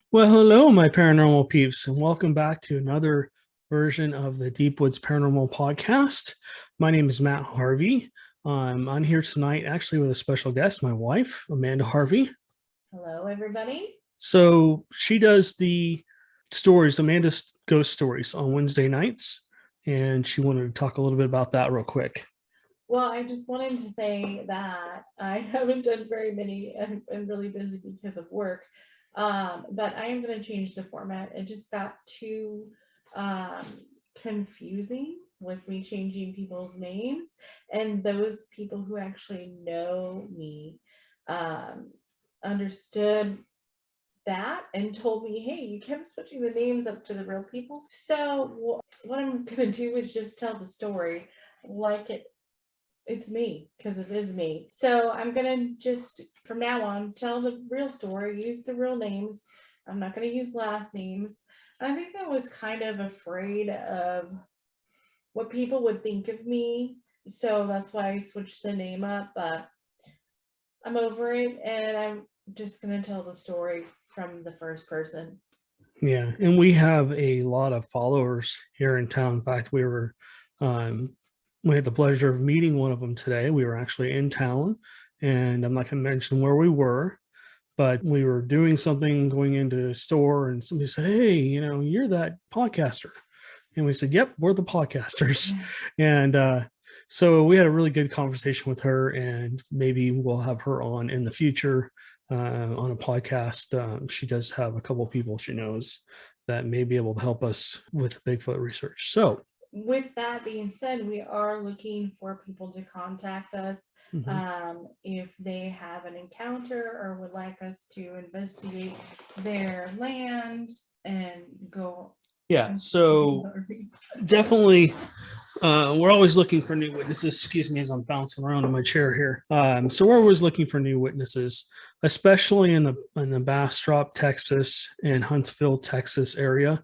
Well, hello, my paranormal peeps, and welcome back to another version of the Deep Woods Paranormal Podcast. My name is Matt Harvey. I'm here tonight actually with a special guest, my wife, Amanda Harvey. Hello, everybody. So she does the stories, Amanda's ghost stories on Wednesday nights, and she wanted to talk a little bit about that real quick. Well, I just wanted to say that I haven't done very many. I'm really busy because of work. But I am going to change the format. It just got too um, confusing with me changing people's names. And those people who actually know me um, understood that and told me, hey, you kept switching the names up to the real people. So what I'm going to do is just tell the story like it's me, because it is me. So I'm gonna just from now on tell the real story, use the real names. I'm not gonna use last names. I think I was kind of afraid of what people would think of me. So that's why I switched the name up, but I'm over it and I'm just gonna tell the story from the first person. Yeah, and we have a lot of followers here in town. In fact, um, we had the pleasure of meeting one of them today. We were actually in town, and I'm not going to mention where we were, but we were doing something, going into a store, and somebody said, "Hey, you're that podcaster," and we said, "Yep, we're the podcasters," and so we had a really good conversation with her, and maybe we'll have her on in the future on a podcast. She does have a couple of people she knows that may be able to help us with Bigfoot research. So, With that being said, we are looking for people to contact us if they have an encounter or would like us to investigate their land and go. yeah, so definitely we're always looking for new witnesses. Excuse me as I'm bouncing around in my chair here. So we're always looking for new witnesses, especially in the Bastrop, Texas, and Huntsville, Texas area.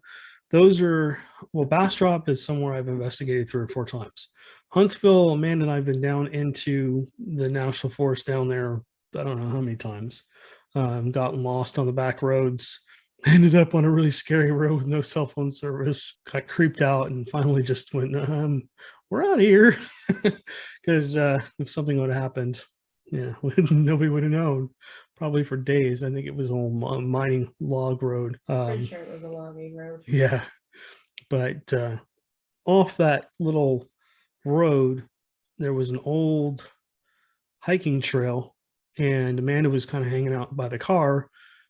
Those are Bastrop is somewhere I've investigated 3 or 4 times. Huntsville, Amanda and I've been down into the national forest down there. I don't know how many times. Gotten lost on the back roads, ended up on a really scary road with no cell phone service, got creeped out, and finally just went, we're out of here. Because if something would have happened, yeah, nobody would have known probably for days. I think it was a mining log road. Pretty sure it was a logging road. Yeah, but off that little road, there was an old hiking trail, and Amanda was kind of hanging out by the car.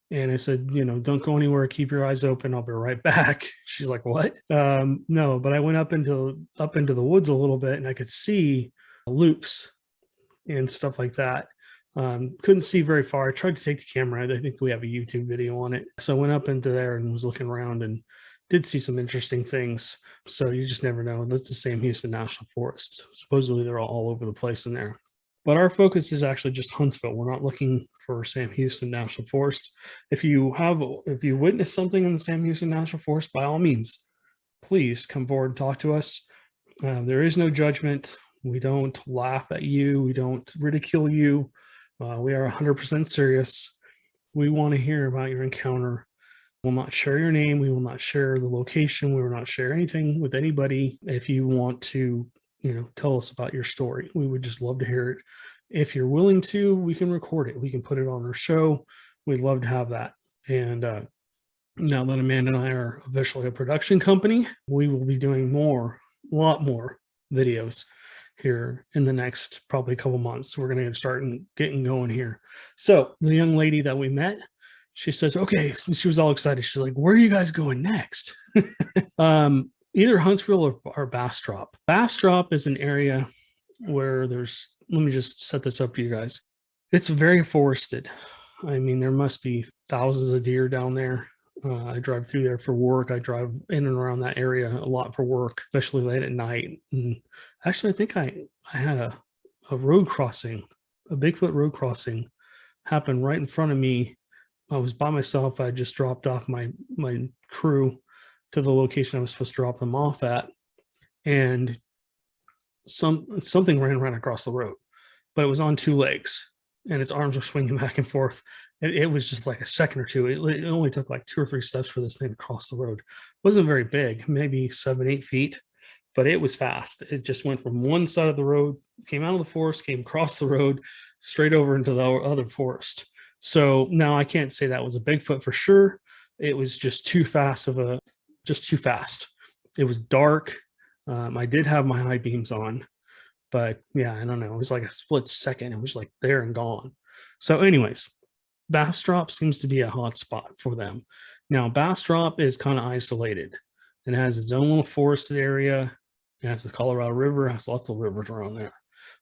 And I said, don't go anywhere. Keep your eyes open. I'll be right back. She's like, what? No, but I went up into the woods a little bit, and I could see loops and stuff like that. Couldn't see very far. I tried to take the camera. I think we have a YouTube video on it. So I went up into there and was looking around and did see some interesting things. So you just never know. That's the same Houston National Forest. Supposedly they're all over the place in there. But our focus is actually just Huntsville. We're not looking for Sam Houston National Forest. If you witness something in the Sam Houston National Forest, by all means, please come forward and talk to us. There is no judgment. We don't laugh at you. We don't ridicule you. We are 100% serious. We want to hear about your encounter. We will not share your name. We will not share the location. We will not share anything with anybody. If you want to, tell us about your story, we would just love to hear it. If you're willing to, we can record it. We can put it on our show. We'd love to have that. And now that Amanda and I are officially a production company, we will be doing a lot more videos here in the next probably couple months. We're going to start getting going here. So the young lady that we met, she says, okay, so she was all excited. She's like, where are you guys going next? Either Huntsville or Bastrop. Bastrop is an area where let me just set this up for you guys. It's very forested. I mean, there must be thousands of deer down there. I drive through there for work. I drive in and around that area a lot for work, especially late at night. And actually, I think I had a road crossing, a Bigfoot road crossing happen right in front of me. I was by myself. I just dropped off my crew to the location I was supposed to drop them off at. And something ran right across the road, but it was on 2 legs. and its arms were swinging back and forth. It was just like a second or two. It only took like 2 or 3 steps for this thing to cross the road. It wasn't very big, maybe 7, 8 feet, but it was fast. It just went from one side of the road, came out of the forest, came across the road, straight over into the other forest. So now I can't say that was a Bigfoot for sure. It was just too fast just too fast. It was dark. I did have my high beams on, but yeah, I don't know. It was like a split second. It was like there and gone. So, anyways, Bastrop seems to be a hot spot for them. Now, Bastrop is kind of isolated. It has its own little forested area. It has the Colorado River. It has lots of rivers around there.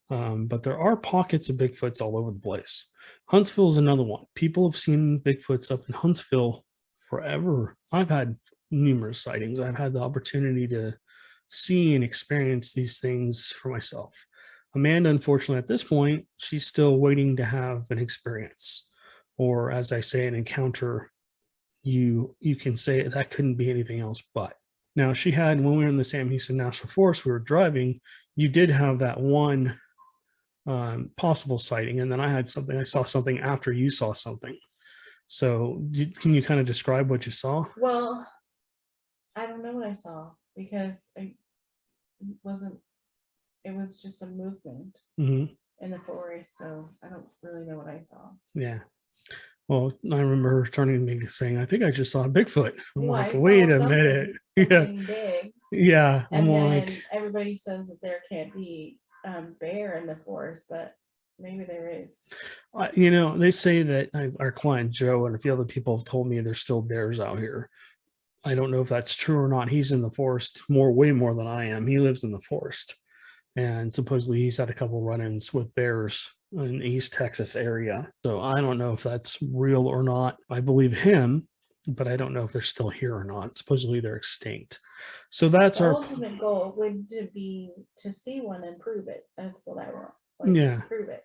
But there are pockets of Bigfoots all over the place. Huntsville is another one. People have seen Bigfoots up in Huntsville forever. I've had numerous sightings. I've had the opportunity to see and experience these things for myself. Amanda, unfortunately, at this point, she's still waiting to have an experience, or as I say, an encounter. You can say that couldn't be anything else but. Now, she had, when we were in the Sam Houston National Forest, we were driving, you did have that one possible sighting, and then I saw something after you saw something. So can you kind of describe what you saw? Well, I don't know what I saw because it was just a movement Hmm. in the forest, so I don't really know what I saw. Yeah. Well, I remember her turning to me saying, "I think I just saw a Bigfoot." I'm Well, like, I "Wait saw a minute." Yeah. something big, Yeah. I'm and then like, everybody says that there can't be bear in the forest, but maybe there is. they say that our client Joe and a few other people have told me there's still bears out here. I don't know if that's true or not. He's in the forest way more than I am. He lives in the forest, and supposedly he's had a couple run-ins with bears in the East Texas area. So I don't know if that's real or not. I believe him, but I don't know if they're still here or not. Supposedly they're extinct. So that's The our ultimate goal would to be to see one and prove it. That's what I want. Like, yeah. prove it.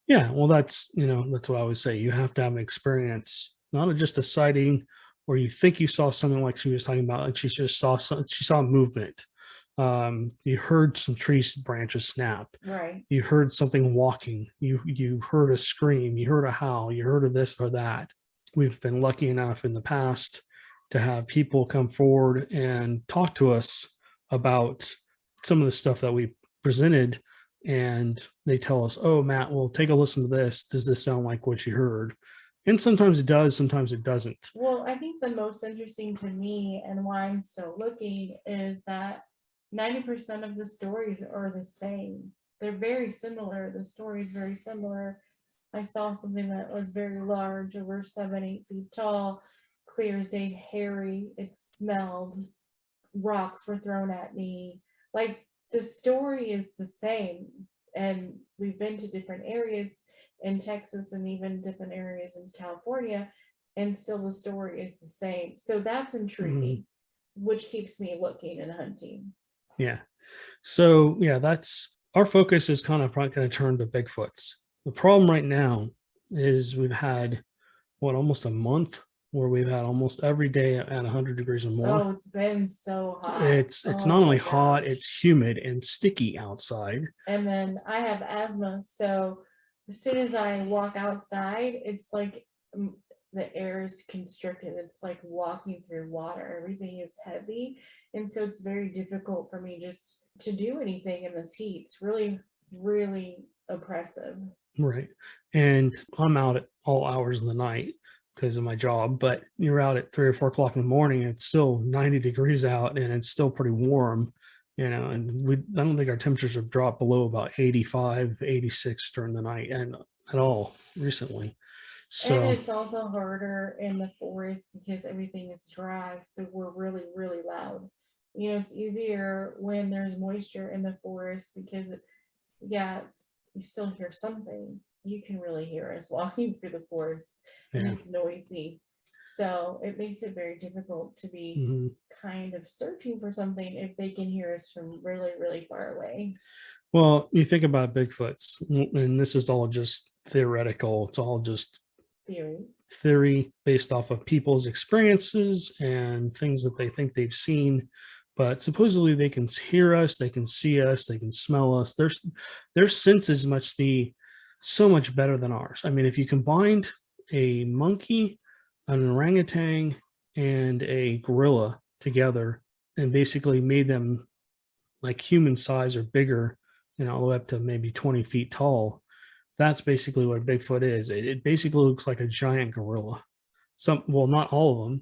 Yeah, well, that's what I always say. You have to have an experience, not just a sighting where you think you saw something like she was talking about, like she saw movement. You heard some trees branches snap. Right. You heard something walking. You heard a scream. You heard a howl. You heard of this or that. We've been lucky enough in the past to have people come forward and talk to us about some of the stuff that we presented, and they tell us, "Oh, Matt, well, take a listen to this. Does this sound like what you heard?" And sometimes it does, sometimes it doesn't. Well, I think the most interesting to me and why I'm still looking is that 90% of the stories are the same. They're very similar. The story is very similar. I saw something that was very large, over 7, 8 feet tall, clear as day, hairy. It smelled. Rocks were thrown at me. Like, the story is the same. And we've been to different areas in Texas and even different areas in California, and still the story is the same. So that's intriguing, which keeps me looking and hunting. Yeah. So yeah, that's our focus is kind of probably going to turn to Bigfoots. The problem right now is we've had almost a month where we've had almost every day at 100 degrees or more. Oh, it's been so hot. It's not Oh only my hot, gosh. it's humid and sticky outside. And then I have asthma, so as soon as I walk outside, it's like the air is constricted. It's like walking through water. Everything is heavy, and so it's very difficult for me just to do anything in this heat. It's really, really oppressive. Right. And I'm out at all hours of the night because of my job, but you're out at 3 or 4 o'clock in the morning, and it's still 90 degrees out and it's still pretty warm, and I don't think our temperatures have dropped below about 85, 86 during the night and at all recently. And So, it's also harder in the forest because everything is dry, so we're really, really loud. It's easier when there's moisture in the forest because yeah, you still hear something. You can really hear us walking through the forest, and yeah. it's noisy. So it makes it very difficult to be Mhm. kind of searching for something if they can hear us from really, really far away. Well, you think about Bigfoots, and this is all just theoretical. It's all just Theory. theory based off of people's experiences and things that they think they've seen. But supposedly they can hear us, they can see us, they can smell us. Their senses must be so much better than ours. I mean, if you combined a monkey, an orangutan, and a gorilla together and basically made them like human size or bigger, all the way up to maybe 20 feet tall, that's basically what Bigfoot is. It basically looks like a giant gorilla. Well, not all of them.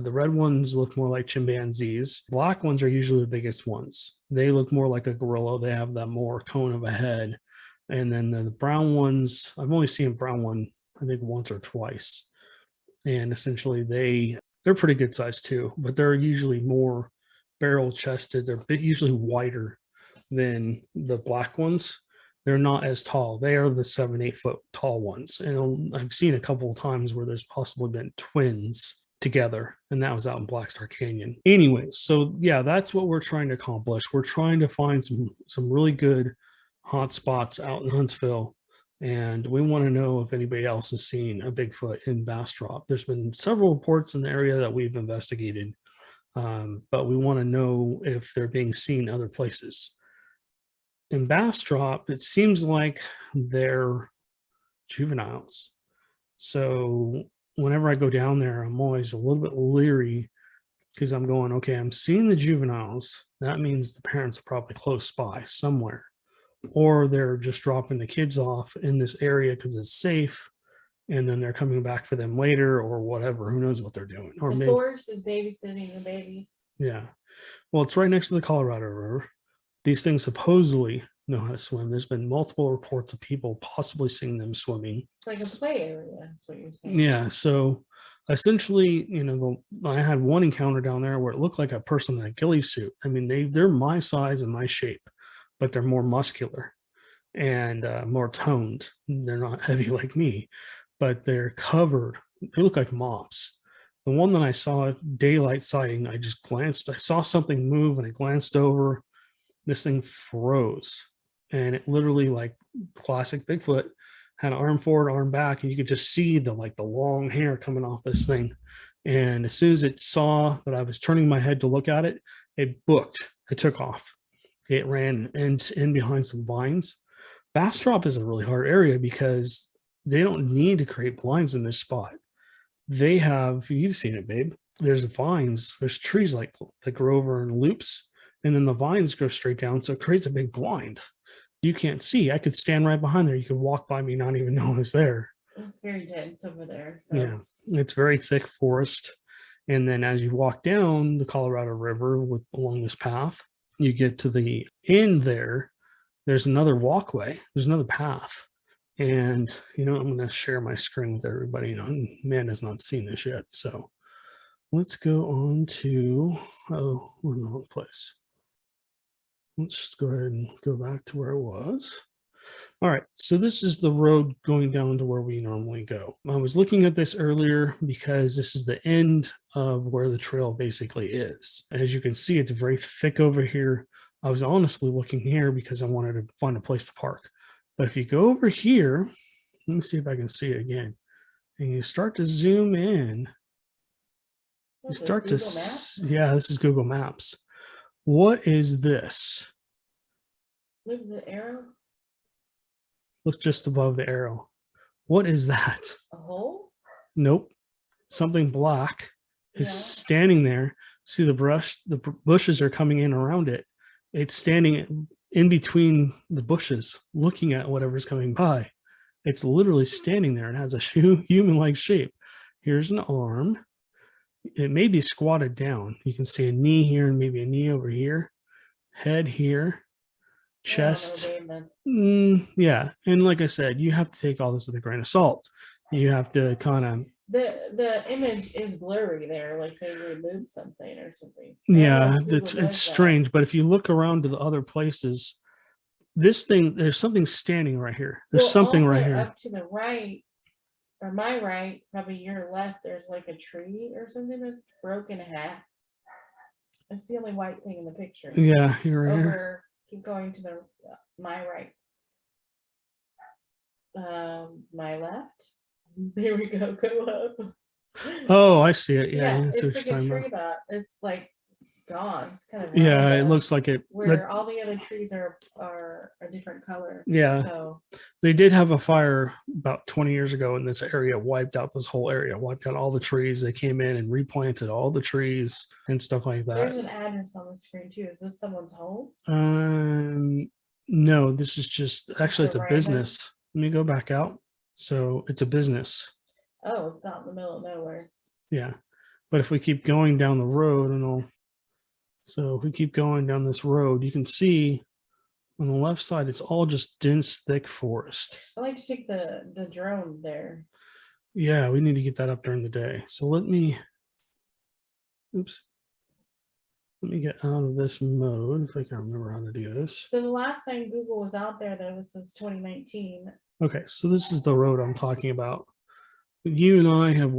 The red ones look more like chimpanzees. Black ones are usually the biggest ones. They look more like a gorilla. They have that more cone of a head. And then the brown ones, I've only seen a brown one, I think once or twice. And essentially they're pretty good size too, but they're usually more barrel chested. They're usually wider than the black ones. They're not as tall. They are the 7-8 foot tall ones. And I've seen a couple of times where there's possibly been twins together, and that was out in Black Star Canyon. Anyways, so yeah, that's what we're trying to accomplish. We're trying to find some really good hot spots out in Huntsville, and we want to know if anybody else has seen a Bigfoot in Bastrop. There's been several reports in the area that we've investigated, but we want to know if they're being seen other places. In Bastrop, it seems like they're juveniles. So whenever I go down there, I'm always a little bit leery because I'm going, okay, I'm seeing the juveniles. That means the parents are probably close by somewhere, or they're just dropping the kids off in this area because it's safe, and then they're coming back for them later or whatever. Who knows what they're doing? Or The maybe, forest is babysitting the babies. yeah. Well, it's right next to the Colorado River. These things supposedly know how to swim. There's been multiple reports of people possibly seeing them swimming. It's like a play area. That's what you're saying. Yeah. So essentially, I had one encounter down there where it looked like a person in a ghillie suit. I mean, they're my size and my shape, but they're more muscular and more toned. They're not heavy like me, but they're covered. They look like mops. The one that I saw daylight sighting, I just glanced. I saw something move and I glanced over. This thing froze, and it literally, like classic Bigfoot, had an arm forward, arm back, and you could just see the long hair coming off this thing. And as soon as it saw that I was turning my head to look at it, it booked. It took off. It ran in behind some vines. Bastrop is a really hard area because they don't need to create blinds in this spot. They have, you've seen it, babe. There's vines, there's trees that grow over in loops, and then the vines go straight down, so it creates a big blind. You can't see. I could stand right behind there. You could walk by me, not even know I was there. It's very dense over there. So. Yeah, it's very thick forest. And then as you walk down the Colorado River along this path, you get to the end there. There's another walkway. There's another path. And, I'm going to share my screen with everybody. Man has not seen this yet. So let's go on to, we're in the wrong place. Let's just go ahead and go back to where it was. All right, so this is the road going down to where we normally go. I was looking at this earlier because this is the end of where the trail basically is. As you can see, it's very thick over here. I was honestly looking here because I wanted to find a place to park. But if you go over here, let me see if I can see it again. And you start to zoom in. You start to, yeah, this is Google Maps. What is this? Look at the arrow. Look just above the arrow. What is that? A hole? Nope. Something black is standing there. See the bushes are coming in around it. It's standing in between the bushes, looking at whatever's coming by. It's literally standing there and has a human-like shape. Here's an arm. It may be squatted down. You can see a knee here and maybe a knee over here. Head here. Chest. Yeah. And like I said, you have to take all this with a grain of salt. You have to kind of. The image is blurry there, like they removed something or something. Yeah, it's strange. But if you look around to the other places, this thing, there's something standing right here. There's something right here. Up to the right, or my right, probably your left, there's like a tree or something that's broken in half. It's the only white thing in the picture. Yeah, you're right here. Keep going to my right. My left. There we go. Go up. Oh, I see it. Yeah, it's like a tree dot. It's like gone. It's kind of Yeah, it random. looks like it. Where all the other trees are a different color. Yeah, So they did have a fire about 20 years ago in this area, wiped out this whole area, wiped out all the trees. They came in and replanted all the trees and stuff like that. there's an address on the screen too. Is this someone's home? Um, no, this is just actually So it's a random. business. Let me go back out. So it's a business. Oh, it's out in the middle of nowhere. Yeah. But if we keep going down the road so if we keep going down this road, you can see on the left side, it's all just dense, thick forest. I like to take the drone there. Yeah, we need to get that up during the day. So let me get out of this mode if I can remember how to do this. So the last time Google was out there, that was since 2019. Okay, so this is the road I'm talking about. You and I have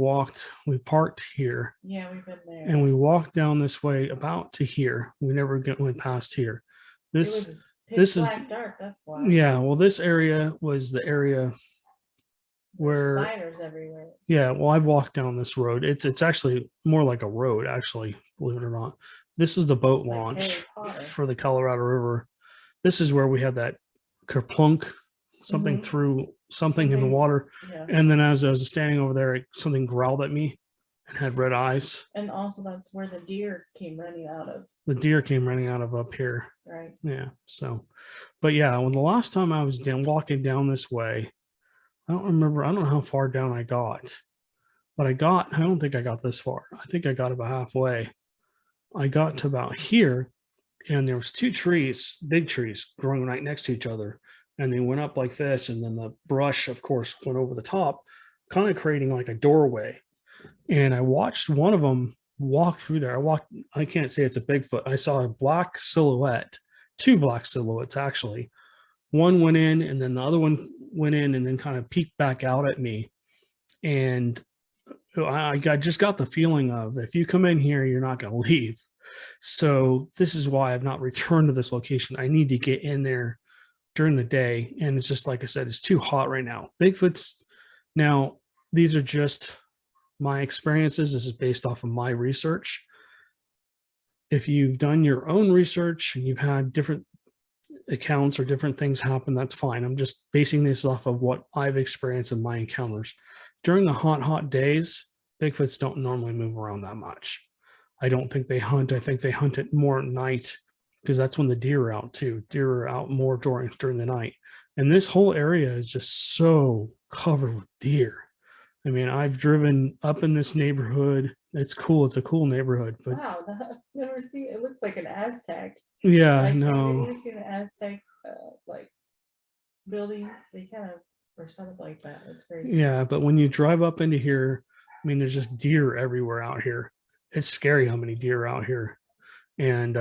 we parked here. Yeah, we've been there. And we walked down this way about to here. We never went past here. This this is dark. That's why. Yeah, well, this area was the area where spiders everywhere. Yeah, well, I've walked down this road. It's actually more like a road, actually, believe it or not. This is the boat launch for the Colorado River. This is where we had that kerplunk, something through something in the water. Yeah. And then as I was standing over there, something growled at me and had red eyes. And also that's where the deer came running out of. The deer came running out of up here. Right. Yeah. So, but yeah, when the last time I was walking down this way, I don't know how far down I got, but I don't think I got this far. I think I got about halfway. I got to about here, and there was two trees, big trees, growing right next to each other. And they went up like this, and then the brush, of course, went over the top, kind of creating like a doorway. And I watched one of them walk through there. I can't say it's a Bigfoot. I saw a black silhouette, two black silhouettes, actually. One went in, and then the other one went in and then kind of peeked back out at me. And I just got the feeling of, if you come in here, you're not going to leave. So this is why I've not returned to this location. I need to get in there during the day. And it's just, like I said, it's too hot right now. Now, these are just my experiences. This is based off of my research. If you've done your own research and you've had different accounts or different things happen, that's fine. I'm just basing this off of what I've experienced in my encounters. During the hot days, Bigfoots don't normally move around that much. I don't think they hunt. I think they hunt it more at night, because that's when the deer are out too. Deer are out more during the night. And this whole area is just so covered with deer. I mean, I've driven up in this neighborhood. It's cool. It's a cool neighborhood. But wow, I've never seen it. Looks like an Aztec. Yeah, like, no. Have you seen the Aztec like buildings? They kind of are set up like that. It's very Yeah, but when you drive up into here, I mean, there's just deer everywhere out here. It's scary how many deer are out here. And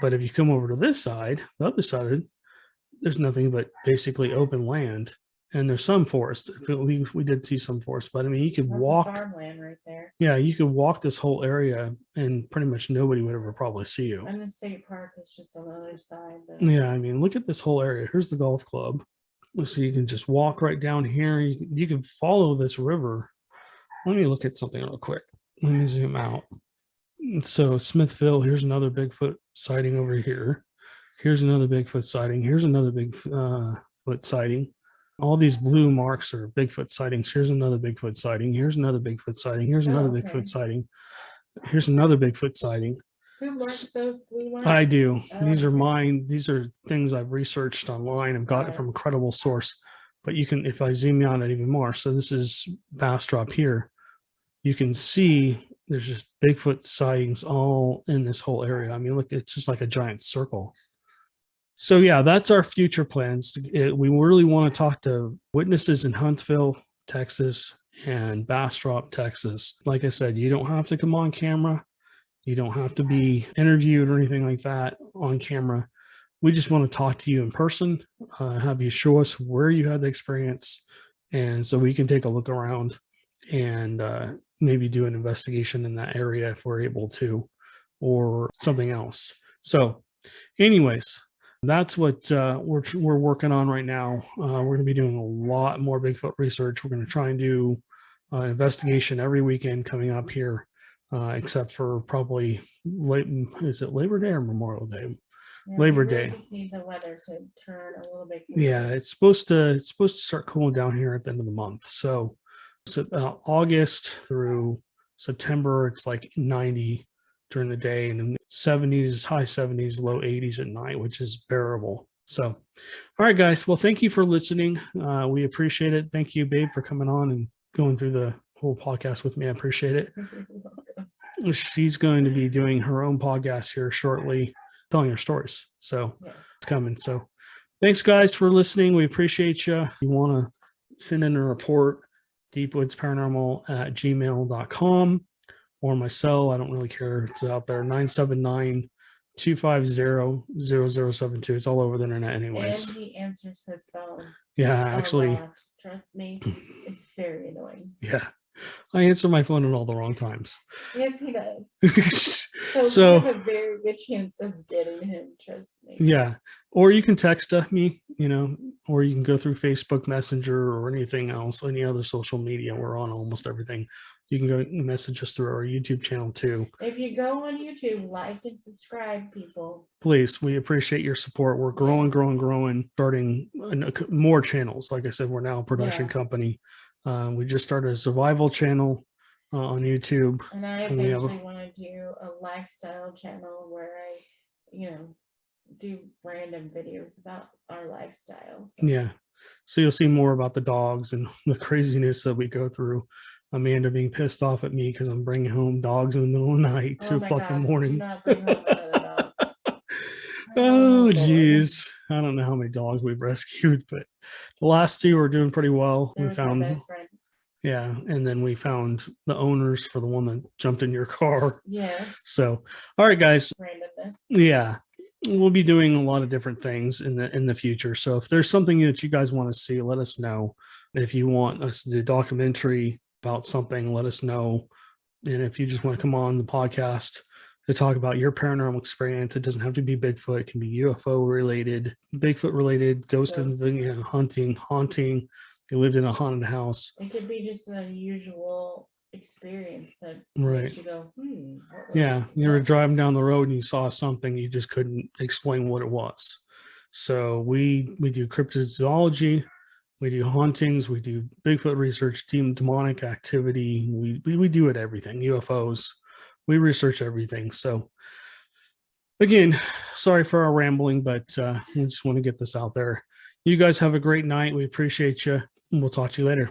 but if you come over to this side, the other side, there's nothing but basically open land. And there's some forest. We did see some forest, but I mean, you could walk farmland right there. Yeah, you could walk this whole area and pretty much nobody would ever probably see you. And the state park is just on the other side. Yeah, I mean, look at this whole area. Here's the golf club. So you can just walk right down here. You can follow this river. Let me look at something real quick. Let me zoom out. So Smithville, here's another Bigfoot sighting over here. Here's another Bigfoot sighting. Here's another Bigfoot sighting. All these blue marks are Bigfoot sightings. Here's another Bigfoot sighting. Here's another Bigfoot sighting. Here's another Bigfoot sighting. Here's another Bigfoot sighting. Who marks those blue marks? I do. These are mine. These are things I've researched online. I've got it from a credible source. But you can, if I zoom out it even more. So this is Bastrop here. You can see there's just Bigfoot sightings all in this whole area. I mean, look, it's just like a giant circle. So yeah, that's our future plans. We really want to talk to witnesses in Huntsville, Texas, and Bastrop, Texas. Like I said, you don't have to come on camera. You don't have to be interviewed or anything like that on camera. We just want to talk to you in person, have you show us where you had the experience, and so we can take a look around and maybe do an investigation in that area if we're able to, or something else. So anyways, that's what we're working on right now. We're going to be doing a lot more Bigfoot research. We're going to try and do an investigation every weekend coming up here. except for probably is it Labor Day or Memorial Day? Yeah, Labor we really Day. just need the weather to turn a little bit Yeah, cooler. it's supposed to start cooling down here at the end of the month. So August through September, it's like 90 during the day and in the 70s, high 70s, low 80s at night, which is bearable. So, all right, guys. Well, thank you for listening. We appreciate it. Thank you, babe, for coming on and going through the whole podcast with me. I appreciate it. She's going to be doing her own podcast here shortly, telling her stories. So Yes. it's coming. So thanks, guys, for listening. We appreciate you. If you want to send in a report, deepwoodsparanormal@gmail.com or my cell. I don't really care. It's out there, 979-250-0072. It's all over the internet anyways. And he answers his phone. Yeah, actually. A lot. Trust me, it's very annoying. Yeah. I answer my phone at all the wrong times. Yes, he does. So we have a very good chance of getting him, trust me. Yeah. Or you can text me, or you can go through Facebook Messenger or anything else, any other social media. We're on almost everything. You can go message us through our YouTube channel too. If you go on YouTube, like and subscribe, people. Please, we appreciate your support. We're growing, starting more channels. Like I said, we're now a production company. We just started a survival channel on YouTube. And I eventually want to do a lifestyle channel where I, do random videos about our lifestyle. So. Yeah. So you'll see more about the dogs and the craziness that we go through. Amanda being pissed off at me because I'm bringing home dogs in the middle of the night, 2 o'clock in the morning. Do not bring home another dog. Oh, geez. I don't know how many dogs we've rescued, but the last 2 are doing pretty well. We found, my best friend. Yeah. And then we found the owners for the one that jumped in your car. Yeah. So, all right, guys. Randomness. Yeah. We'll be doing a lot of different things in the future. So if there's something that you guys want to see, let us know. If you want us to do a documentary about something, let us know. And if you just want to come on the podcast to talk about your paranormal experience, it doesn't have to be Bigfoot. It can be UFO related, Bigfoot related, ghost and haunting. You lived in a haunted house. It could be just an unusual experience that makes you go, yeah, you were driving down the road and you saw something, you just couldn't explain what it was. So we do cryptozoology, we do hauntings, we do Bigfoot research, demonic activity, we do it everything, UFOs, we research everything. So again, sorry for our rambling, but we just want to get this out there. You guys have a great night. We appreciate you, and we'll talk to you later.